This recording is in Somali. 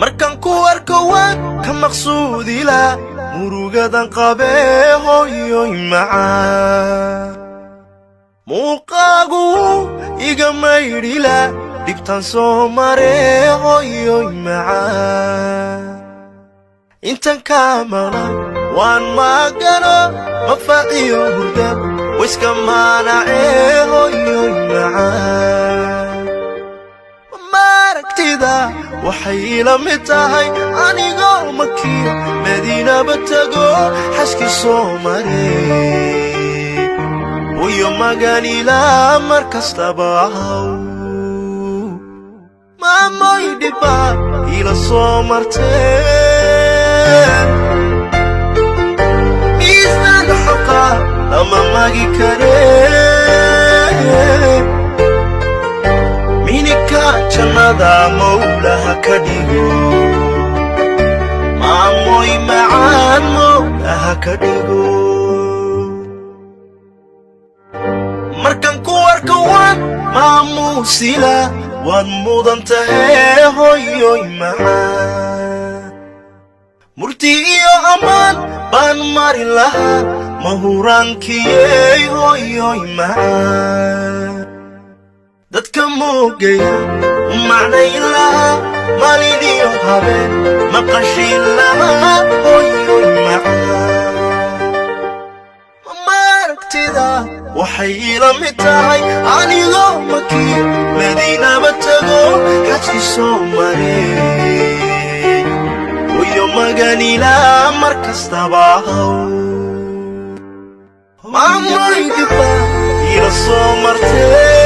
markan ku arko waan ka maqsuudi la murugadan qabe hooyoy macaan muuqaagu iga maydhila dhibtan soo mare hooyoy macaan intan kaamana waan magano mafaaciyo hurda wiska maanace hooyoy macaan maragtida waxay la mid tahay anigoo makiyo madiina batago xaski soo mare Hooyo maganila markastaba maamoy dhiba ila soo marteen miisaan xaqa lama magi kareen minika jannada mawlaha ka dhigo maamoy macaan mawlaha ka dhigo markan ku arko waan maamuusila waad mudan tahay hooyoy macaan murti iyo ammaan baan mari lahaa mahuraankiyey hooyoy macaan dadka moogaya u macnayn lahaa maalin iyo habeen maqashin lahaa hooyoy macaan maragtida waxay ila mid tahay anigoo makiyo madiina batago xaji soo mare Hooyo maganila markastaba maamoy dhiba ila soo martee